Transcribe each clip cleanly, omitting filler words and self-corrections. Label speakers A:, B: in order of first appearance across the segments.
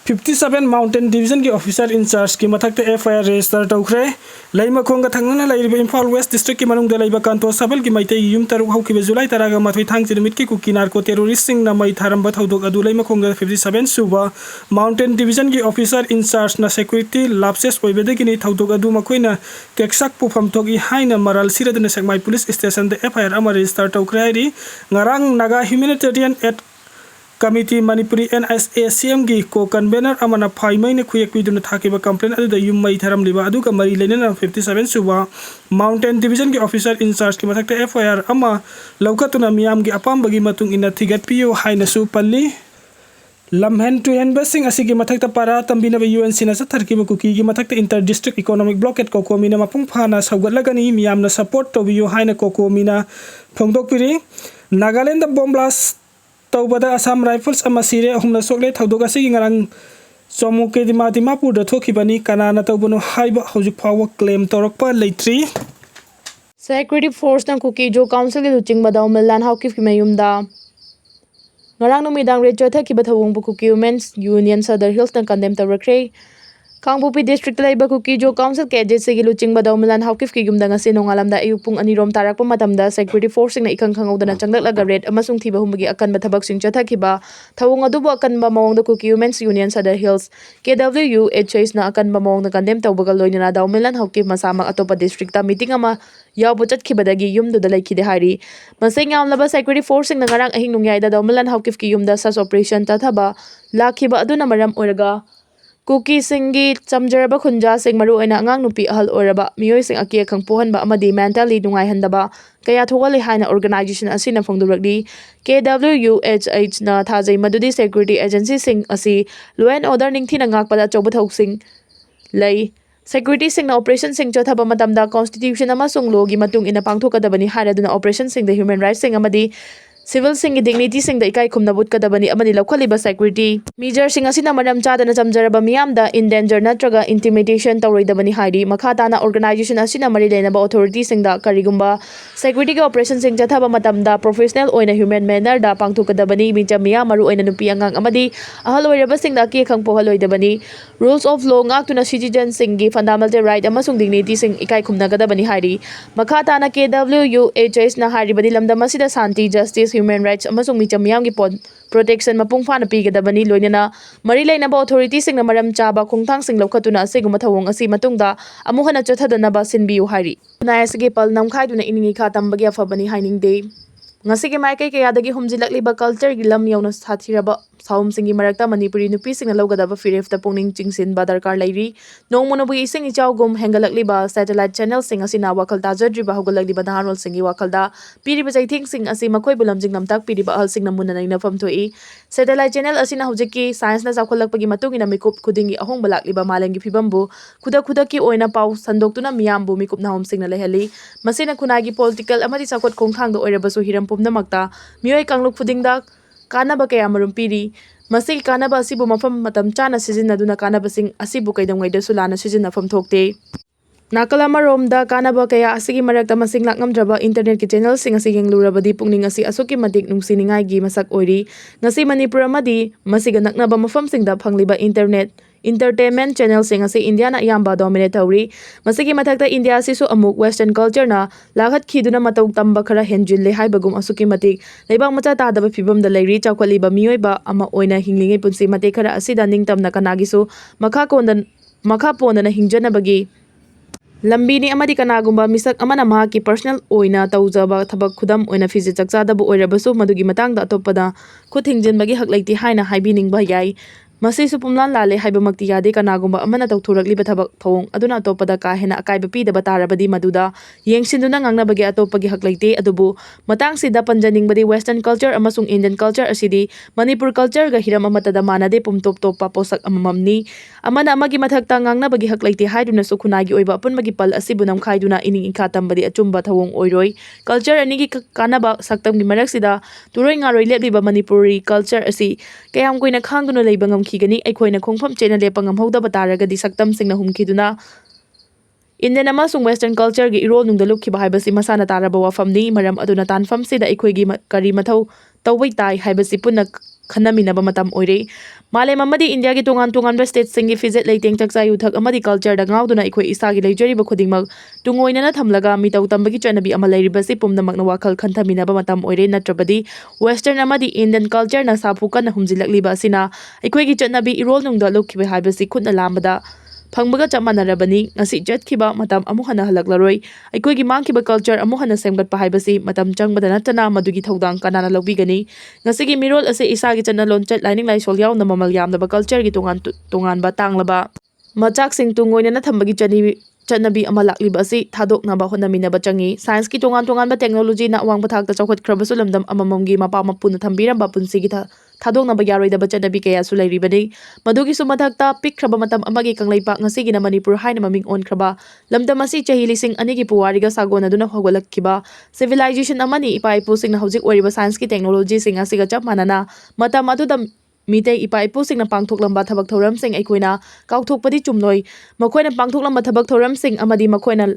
A: 57 Mountain Division की Officer in Charge की मथक ते FIR register तौखरे लैमा खोंगा थंगना लाइरिबा Imphal West District की मनुंग दलाइबा कांतो सबल की माइते युम तरु हौकी जुलाई तरागा मथोई थांग चिरमिट की कुकी नार्को टेररिस्ट सिंग ना मई थारम बथौदोक अदु लैमा खोंगा 57 सुबा Mountain Division की Officer in Charge ना security lapses ओइबेदे की नि थौदोक अदु मखोइना केक्साक पुफम थोगी हाइना मराल सिरदने सेकमाई पुलिस स्टेशन ते FIR अमा register तौखरे हाइरी ngarang Naga Humanitarian Aid Committee Manipuri NSACM की को कन्वेनर अमना फाइमैन खुयक पिदुन थाकेबा कंप्लेन अदुदा युम्मई थरम लिबा अदुका मरी लेनेना 57 सुबा माउंटेन डिवीजन के ऑफिसर इंचार्ज की मथकते FIR अमा लौकतुना मियाम की अपामबगी मतुंग इना थिगतपियो हाइनसु पल्ली लमहेन टुहेन बसिंग असि की मथकता पारा तंबिनबा UNC ना सथरकिबा कुकी की मथकते इंटर डिस्ट्रिक्ट इकोनॉमिक ब्लॉकेट कोकोमीना मपुंग फाना सौगतलगनी मियामना सपोर्ट तोबियो हाइना कोकोमीना फोंगदोकपिरी नागालैंड बॉम्ब ब्लास्ट तौबदा असम राइफल्स अमा सिरे अहुमना सोकले थौदोक असि ngarang सोमु के दिमापुर द थोखिबनी कनाना तौबनो हाइबा हौजिक फाव claim तौरकपा लेट्री
B: Security Force na Kuki Jo Council ki luching badaw milan hawkif ki mayumda ngarang numidang recho tha ki bathawung bu Kuki Women's Union Sadar Hills na condemn tawrakre Kangbupi District laiba Kuki Jo Council ke agency ki luching badaw milan hawkif ki yumda ngasi nongalamda ayupung anirom tarakpa matamda Security Force na ikang khangawdana changlaklaga red amasung thiba humbagi akanba thabak sing chathakiba thawung adubu akanba mawongda Kuki Women's Union Sadar Hills KWUHS na akanba mawongda condemn tawbaga loinana daw milan hawkif masamang atopa district ta meeting ama yabu chatkibadagi yumdu da laikhide hari masing yamlaba Security Force na ngarang ahing nungyaida daw milan hawkif ki yumda sas operation tathaba lakhiba aduna maram oraga Kuki singi chamjaraba khunja sing maru aina angang nupi ahal oraba miyoi sing akia khangpohanba amadi mentally dungai handaba kaya thogale haina organization asina phongdurakdi KWUHH na thajai madudi security agency sing asi law and order ningthina ngakpada chobathok sing lei Security sing na operation sing chothaba matamda constitution amasung law gi matung ina pangthokadabani haraduna operation sing the human rights sing amadi Civil sing dignity sing da ikai khumna but kadabani amani lakhaliba security measure sing asina maram chadana chamjaraba miyam da in danger natraga intimidation tawroidabani hairi makhata na organization asina mari lenaba authority sing da karigumba security ga operation sing chathaba matam da professional oina human manner da pangthukadabani mincha miya maru oina nupi angang amadi ahal oiraba sing da ki khangpo haloidabani rules of law ngaktuna citizen sing gi fundamental right amasung dignity sing ikai khumna gadabani hairi makhata na KWUHS na hairi badi lamda masida santi justice human rights amasung micham miyam gi protection mapung fana pigadabani loinana mari lainaba authority sing na maram chaba khungthang sing lokhatuna asiguma thawong asi matungda amuhana chothadana ba sinbiu hairi naisge pal namkhaiduna iningi kha tambagi afabani hainingde ngasige maikai kayadagi humjilakliba culture gi lam yauna sathiraba saum singi marakta Manipuri nupi sing logadaba firef ta pungning chingsin badarkar lairi nongmonobu ising ichawgum hengalakliba satellite channel sing asina wakal tajadriba hogalakliba naharol singi wakalda piriba jaithing sing asi makoi bulamjing namtak piriba ahal sing namuna naina famthoi satellite channel asina hojiki science na jakholakpagi matungina mikup khudingi ahong balakliba malengi phibambu khudaki oina pau sandoktuna miyambu mikup nahom sing na lehali masina khunagi political amadi sakot khongthang do oirabasu hiram pumnamakta miyoi kangluk khudingda kanaba kaya marum piri masi kanaba asibu mafam matam chana sizinaduna kanaba sing asibu kaidamgaida sulana sizinafam thokte nakalama romda kanaba kaya asigi marakta masing lakngamdraba internet ki channel sing asi yenglurabadi pungning asi asuki madik nungsiningai gi masak oiri ngasi Manipur amadi masiga naknaba mafam singda phangliba internet entertainment channel sing asi India na yamba dominate tawri masigi mathakta India sisu amuk western culture na laghat khiduna matau tamba khara henjille haibagum asuki matik leibang macha tadaba phibam da leiri chakwaliba miyoiba ama oina hinglingi punsi mate khara asida ningtamna kanagisu makha pondana hingjanabagi Lambini amadi kanagumba misak amana mahaki personal oina tawjaba thabak khudam oina fizi chakchadabu oirabasu madugi matangda atopada khuthingjinbagi haklaiti haina haibiningba yai masi supumlan lale haibamakti yade kanagumba amana tawthurakliba thabak thawong aduna atopada ka hena akaiba pidaba tarabadi maduda yengsinduna ngangnabagi atopagi haklaiti adubu matang sida panjaningbadi western culture amasung Indian culture asidi Manipur culture ga hiram amatada manade pumtop topa posak amamamni amana amagi mathakta ngangnabagi haklaiti haiduna sukhunagi oiba apunmagi pal asibu namkhaiduna ining ikhatambadi achumba thawong oiroi culture anigi kanaba saktamgi maraksida turoi ngaroi lepliba Manipuri culture asi kayam koina khangduna leiba ngamkhigani aikoina khongpham chena lepa ngamhodaba taragadi saktam singna humkhiduna Indian amasung western culture gi irol nungda lukhiba haibasi masana taraba wafamni maram aduna tanfam sida aikoigi kari mathau tawai tai haibasi punna khanaminaba matam oire Malem amadi India ki tongan state singi fizet leiting chaksa yuthak amadi culture da ngauduna ikhoi isa gi leijariba khudingmak tungoinana thamlaga mitau tambagi chanabi ama leiribasi pumnamakna wakhal khanthaminaba matam oire natrabadi western amadi Indian culture na sapu kana humjilakliba asina ikhoi gi chanabi irol nungda lokhibe haibasi khutna lambada phangbaga chamanarabani ngasi jetkhiba matam amu hana halaklaroi aikoi gi mangkhiba culture amu hana semgat pa haibasi matam changbada natana madugi thodang kanana lobigani ngasi gi mirol ase isa gi chana lonchat lining lai sol yaw na mamal yamnaba culture gi tongan ba tanglaba machak sing tungoina na thambagi chanabi ama lakliba asi thadoknaba honaminaba changi science ki tongan ba technology na awang pathak ta chawkhat khrabasu lamdam amamamgi mapa mapuna thambiramba punsi gi thadoknaba yaroidaba chanabi kaya su lairibani madugi su mathakta pikhraba matam amagi kanglaipak ngasi gi na Manipur haina maming onkraba lamdam asi chahi lising ani gi puwariga sagona duna hogolakkiba civilization amani ipa ipu sing na hojik oriba science ki technology sing asiga chap manana matam aduda mitei ipa ipu sing na pangthoklamba thabak thoram sing aikoina kauthokpadi chumnoi makoina pangthoklamba thabak thoram sing amadi makoina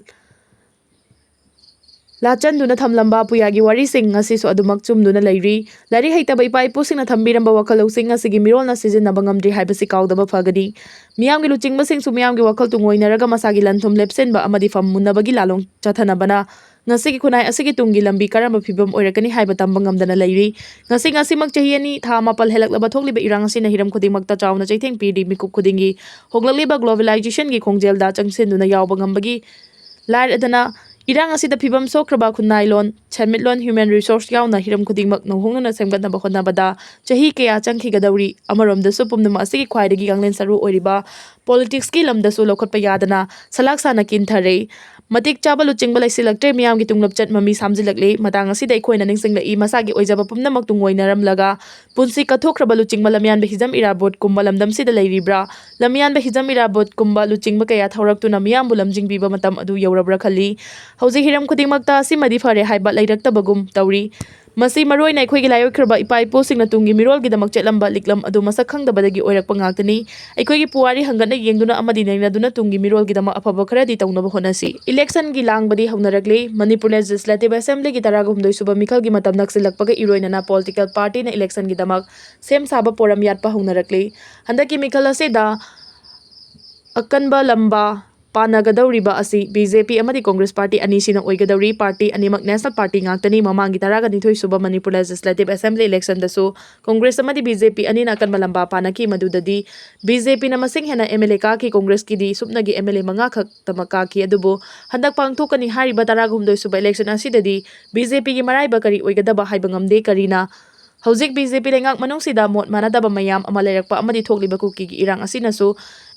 B: lachanduna thamlamba puyagi wari sing ngasi su adumak chumduna leiri lari haitaba ipa ipu sing na thambiramba wakhalo sing ngasi gi mirol na season na bangamdri haibasi kaudaba phagadi miyamgi luchingba sing su miyamgi wakhal tungoinaraga masagi lanthum lepsenba amadi fam munabagi lalong chathanabana ngasi gi khunai asigi tungi lambi karamba phibam oirakani haiba tambangamdana leiri ngasi mak chahi ani tha mapal helaklaba thokliba irang asina hiram khudingmakta chawna chaitheng pidi mikup khudingi hoglaliba globalization gi khongjelda changsenduna yawba ngambagi lair adana irang asida phibam sokraba khunai lon chamitlon human resource yauna hiram khudingmak nohongna semgatnaba honabada chahi kaya changki gadauri amaromda su pumnama asigi khwaidagi ganglen saru oiriba politics ki lamda su lokhotpa yadana salaksana kinthare matik chaba luchingba laisilaktre miyam gi tunglap chat mami samjilakle matang asida ikhoina ningsinglai masagi oijaba pumnamak tungoinaramlaga punsi kathokraba luchingba lamyan be hijam irabot kumba lamdam sida leiribra lamyan be hijam irabot kumba luchingba kaya thauraktu miyam bulamjing biba matam adu yaurabra khali hauji hiram khudingmakta simadi fare haiba leiraktabagum tauri masi maroi na khoi gi layo khirba ipai po sing na tungi mirol gi damak chetlam liklam adu masak khangdabadagi oirakpa ngakani aikoi gi puwari hangana yengduna amadi nengna tungi mirol gi damak afaba kharadi tawnaba honasi election gi langbadi haunarakle Manipur legislative assembly gi taragumdoi suba mikhal gi matam naksilakpaga iroina na political party na election gi damak sem saba poram yatpa haunarakle handaki mikhal ase da akanba lamba panagadauriba asi BJP amadi Congress party ani sina oigadauri party animak national party ngaktani mamangi taraga nithoi suba Manipur legislative assembly election dasu Congress amadi BJP ani na kan malamba panaki madudadi BJP na masing hena MLA ka ki Congress ki di supnagi MLA manga khak tamaka ki adubo handak pangthokani hariba taraga humdoi suba election asidadi BJP gi maraiba kari oigadaba haibangamde karina hauzik BJP lengak manung sida mot manadaba mayam ama leirakpa amadi thokliba kuki gi irang asinasu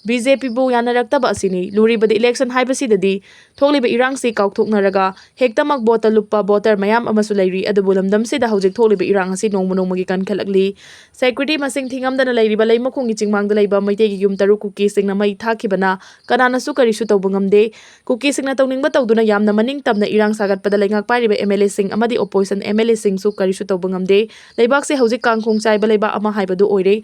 B: BJP bu yanarakta ba asini luribadi election haibasidadi thokliba irang si kauthoknaraga hektamak bota lupa voter mayam amasu leiri adubu lamdam sida hauzik thokliba irang asi nongmagi kan khalakli security masing thingamdana leiriba leimakhongi chingmangda leiba maitegi yum taru kuki singna mai thakibana kanana su kari su tawbangamde kuki singna tawningba tawduna yamna maning tamna irang sagatpada lengak pairiba MLA sing amadi opposition MLA sing su kari su tawbangamde leibak se hauzik kangkhong chaiba leiba ama haibadu oire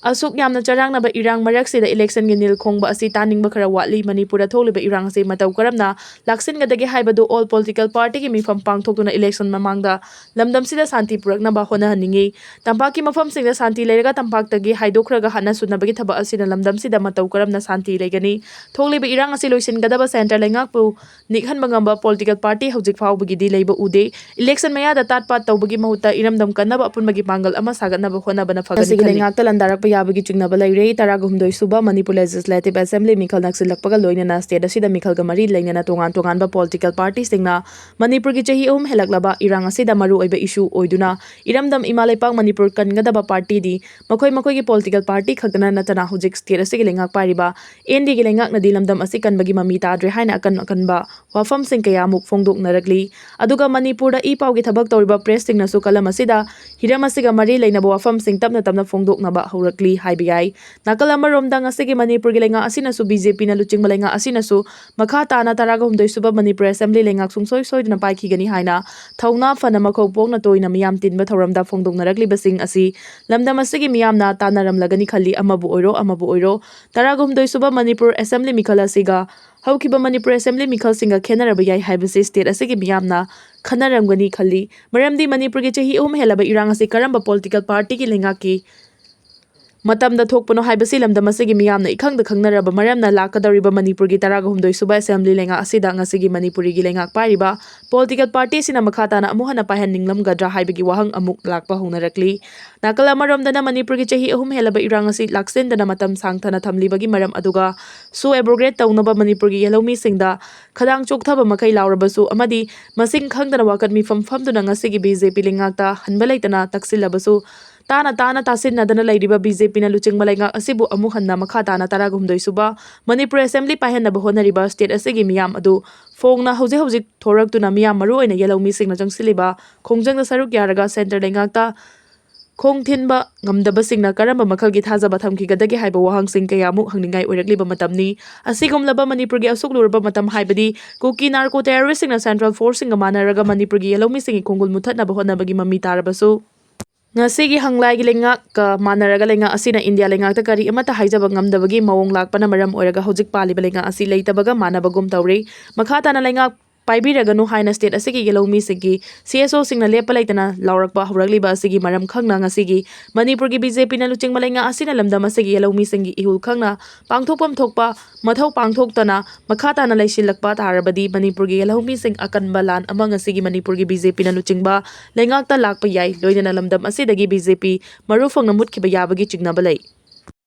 B: asuk yamna charangnaba irang maraksida election gi nil khongba asi taningba khara watli Manipura tholiba irang se matau karamna laksingadagi haibadu all political party gi mifam pangthokuna election mamangda lamdam sida santi purakna ba hona haningi tampaki mafam singda santi leiraga tampaktagi haidokraga hana sunabagi thaba asina lamdam sida matau karamna santi leigani tholiba irang asi loisin gadaba center lengakpu nikhan bangamba political party hojik fawbagi di leiba ude election maya da tatpat tawbagi mahuta iramdam kanaba apunmagi pangal ama sagatnaba hona bana fagani lengakta landarak yabagi chingnaba leire taragumdoi suba Manipur legislative assembly mikhal naksilakpaga loinana state asida mikhalga mari leinana tongan ba political party singna Manipur gi chahi helaklaba irang asida maru oiba issue oiduna iramdam imalaipak Manipur kangadaba party di makoi gi political party khagna natana hojik state asigi lengak pariba ND gi lengak nadi lamdam asi kanbagi mami tadre haina akanba wafam sing kayamuk fongdok narakli aduga Manipur da ipau gi thabak tawriba press singna su kalam asida hiram asiga mari leinaba wafam sing tapna fongdok naba haurak haibiyai nakal amaromda ngasigi Manipur gi lenga asinasu BJP na luching malenga asinasu makha tana taraga humdoi suba Manipur assembly lenga sungsoi soidna paikigani haina thauna fana makhau pokna toina miyam tinba thoramda fongdoknarakli basing asi lamdam asigi miyamna tanaramlagani khali amabu oiro taraga humdoi suba Manipur assembly mikhala siga haukiba Manipur assembly mikhal singa khenaraba yai haibasi state asigi miyamna khanaramgani khali maramdi Manipur gi chahi helaba irang asi karamba political party gi lenga ki ꯃꯇꯝꯗ ꯊꯣꯛꯄꯅꯣ ꯍꯥꯏꯕꯁꯤ ꯂꯝꯗꯝ ꯑꯁꯤꯒꯤ ꯃꯤꯌꯥꯝꯅ ꯏꯈꯪꯗ ꯈꯪꯅꯔꯕ ꯃꯔꯝꯅ ꯂꯥꯛꯀꯗꯧꯔꯤꯕ ꯃꯅꯤꯄꯨꯔꯒꯤ 39 ꯁꯨꯕ assembly ꯂꯩꯉꯥꯛ ꯑꯁꯤꯗ ꯉꯁꯤꯒꯤ ꯃꯅꯤꯄꯨꯔꯤꯒꯤ ꯂꯩꯉꯥꯛ ꯄꯥꯏꯔꯤꯕ ꯄꯣꯂꯤꯇꯤꯀꯦꯜ ꯄꯥꯔꯇꯤꯁꯤꯅ ꯃꯈꯥ ꯇꯥꯅ ꯑꯃꯨꯛ ꯍꯟꯅ ꯄꯥꯏꯍꯟꯅꯤꯡꯂꯝꯒꯗ꯭ꯔꯥ ꯍꯥꯏꯕꯒꯤ ꯋꯥꯍꯪ ꯑꯃꯨꯛ ꯂꯥꯛꯄ ꯍꯧꯅꯔꯛꯂꯤ꯫ ꯅꯥꯀꯜ ꯑꯃꯔꯣꯝꯗꯅ ꯃꯅꯤꯄꯨꯔꯒꯤ ꯆꯍꯤ 3 ꯍꯦꯜꯂꯕ ꯏꯔꯥꯡ ꯑꯁꯤ ꯂꯥꯛꯁꯤꯟꯗꯅ ꯃꯇꯝ ꯁꯥꯡꯊꯅ ꯊꯝꯂꯤꯕꯒꯤ ꯃꯔꯝ ꯑꯗꯨꯒ ꯑꯦꯕ꯭ꯔꯣꯒꯦꯠ ꯇꯧꯅꯕ ꯃꯅꯤꯄꯨꯔꯒꯤ ꯌꯦꯜꯍꯧꯃꯤꯁꯤꯡꯗ ꯈꯗꯥꯡ ꯆꯣꯛꯊꯕ ꯃꯈꯩ ꯂꯥꯎꯔꯕꯁꯨ ꯑꯃꯗꯤ ꯃꯁꯤꯡ ꯈꯪꯗꯅ ꯋꯥꯀꯠ ꯃꯤꯐꯝ ꯐꯝꯗꯨꯅ ꯉꯁꯤꯒꯤ ꯕꯤ.ꯖꯦ.ꯄꯤ ꯂꯩꯉꯥꯛꯇ ꯍꯟꯕ ꯂꯩꯇꯅ ꯇꯛꯁꯤꯜꯂꯕꯁꯨ ꯇꯥꯅ ꯇꯥꯁꯤꯟꯅꯗꯅ ꯂꯩꯔꯤꯕ ꯕꯤ.ꯖꯦ.ꯄꯤꯅ ꯂꯨꯆꯤꯡꯕ ꯂꯩꯉꯥꯛ ꯑꯁꯤꯕꯨ ꯑꯃꯨꯛ ꯍꯟꯅ ꯃꯈꯥ ꯇꯥꯅ 39 ꯁꯨꯕ ꯃꯅꯤꯄꯨꯔ ꯑꯦꯁꯦꯝꯕ꯭ꯂꯤ ꯄꯥꯏꯍꯟꯅꯕ ꯍꯣꯠꯅꯔꯤꯕ ꯁ꯭ꯇꯦꯠ ꯑꯁꯤꯒꯤ ꯃꯤꯌꯥꯝ ꯑꯗꯨ ꯐꯣꯡꯅ ꯍꯧꯖꯤꯛ ꯊꯣꯔꯛꯇꯨꯅ ꯃꯤꯌꯥꯝ ꯃꯔꯨꯑꯣꯏꯅ ꯌꯦꯜꯍꯧꯃꯤꯁꯤꯡꯅ ꯆꯪꯁꯤꯜꯂꯤꯕ ꯈꯣꯡꯖꯪꯗ ꯁꯔꯨꯛ ꯌꯥꯔꯒ ꯁꯦꯟꯇꯔ ꯂꯩꯉꯥꯛꯇ ꯈꯣꯡ ꯊꯤꯟꯕ ꯉꯝꯗꯕꯁꯤꯡꯅ ꯀꯔꯝꯕ ꯃꯈꯜꯒꯤ ꯊꯥꯖꯕ ꯊꯝꯈꯤꯒꯗꯒꯦ ꯍꯥꯏꯕ ꯋꯥꯍꯪꯁꯤꯡ ꯀꯌꯥꯃꯨꯛ ꯍꯪꯅꯤꯡꯉꯥꯏ ꯑꯣꯏꯔꯛꯂꯤꯕ ꯃꯇꯝꯅꯤ꯫ ꯑꯁꯤꯒꯨꯝꯂꯕ ꯃꯅꯤꯄꯨꯔꯒꯤ ꯑꯁꯨꯛ ꯂꯨꯔꯕ ꯃꯇꯝ ꯍꯥꯏꯕꯗꯤ ꯀꯨꯀꯤ ꯅꯥꯔꯀꯣ ꯇꯦꯔꯣꯔꯤꯁꯁꯤꯡꯅ ꯁꯦꯟꯇ꯭ꯔꯦꯜ ꯐꯣꯔꯁꯁꯤꯡꯒ ꯃꯥꯟꯅꯔꯒ ꯃꯅꯤꯄꯨꯔꯒꯤ ꯌꯦꯜꯍꯧꯃꯤꯁꯤꯡꯒꯤ ꯈꯣꯡꯒꯨꯜ ꯃꯨꯠꯊꯠꯅꯕ ꯍꯣꯠꯅꯕꯒꯤ ꯃꯃꯤ ꯇꯥꯔꯕꯁꯨ ꯉꯁꯤꯒꯤ ꯍꯪꯂꯥꯏꯒꯤ ꯂꯩꯉꯥꯛꯀ ꯃꯥꯟꯅꯔꯒ ꯂꯩꯉꯥꯛ ꯑꯁꯤꯅ ꯏꯟꯗꯤꯌꯥ ꯂꯩꯉꯥꯛꯇ ꯀꯔꯤ ꯑꯃꯠꯇ ꯍꯥꯏꯖꯕ ꯉꯝꯗꯕꯒꯤ ꯃꯑꯣꯡ ꯂꯥꯛꯄꯅ ꯃꯔꯝ ꯑꯣꯏꯔꯒ ꯍꯧꯖꯤꯛ ꯄꯥꯜꯂꯤꯕ ꯂꯩꯉꯥꯛ ꯑꯁꯤ ꯂꯩꯇꯕꯒ ꯃꯥꯟꯅꯕꯒꯨꯝ ꯇꯧꯔꯤ꯫ ꯃꯈꯥ ꯇꯥꯅ ꯂꯩꯉꯥꯛ ꯄꯥꯏꯕꯤꯔꯒꯅꯨ ꯍꯥꯏꯅ ꯁ꯭ꯇꯦꯠ ꯑꯁꯤꯒꯤ ꯌꯦꯜꯍꯧꯃꯤꯁꯤꯡꯒꯤ ꯁꯤ.ꯑꯦꯁ.ꯑꯣ.ꯁꯤꯡꯅ ꯂꯦꯞꯄ ꯂꯩꯇꯅ ꯂꯥꯎꯔꯛꯄ ꯍꯧꯔꯛꯂꯤꯕ ꯑꯁꯤꯒꯤ ꯃꯔꯝ ꯈꯪꯅ ꯉꯁꯤꯒꯤ ꯃꯅꯤꯄꯨꯔꯒꯤ ꯕꯤ.ꯖꯦ.ꯄꯤꯅ ꯂꯨꯆꯤꯡꯕ ꯂꯩꯉꯥꯛ ꯑꯁꯤꯅ ꯂꯝꯗꯝ ꯑꯁꯤꯒꯤ ꯌꯦꯜꯍꯧꯃꯤꯁꯤꯡꯒꯤ ꯏꯍꯨꯜ ꯈꯪꯅ ꯄꯥꯡꯊꯣꯛꯐꯝ ꯊꯣꯛꯄ ꯃꯊꯧ ꯄꯥꯡꯊꯣꯛꯇꯅ ꯃꯈꯥ ꯇꯥꯅ ꯂꯩꯁꯤꯜꯂꯛꯄ ꯇꯥꯔꯕꯗꯤ ꯃꯅꯤꯄꯨꯔꯒꯤ ꯌꯦꯜꯍꯧꯃꯤꯁꯤꯡ ꯑꯀꯟꯕ ꯂꯥꯟ ꯑꯃ ꯉꯁꯤꯒꯤ ꯃꯅꯤꯄꯨꯔꯒꯤ ꯕꯤ.ꯖꯦ.ꯄꯤꯅ ꯂꯨꯆꯤꯡꯕ ꯂꯩꯉꯥꯛꯇ ꯂꯥꯛꯄ ꯌꯥꯏ, ꯂꯣꯏꯅꯅ ꯂꯝꯗꯝ ꯑꯁꯤꯗꯒꯤ ꯕꯤ.ꯖꯦ.ꯄꯤ ꯃꯔꯨ ꯐꯪꯅ ꯃꯨꯠꯈꯤꯕ ꯌꯥꯕꯒꯤ ꯆꯤꯡꯅꯕ ꯂꯩ꯫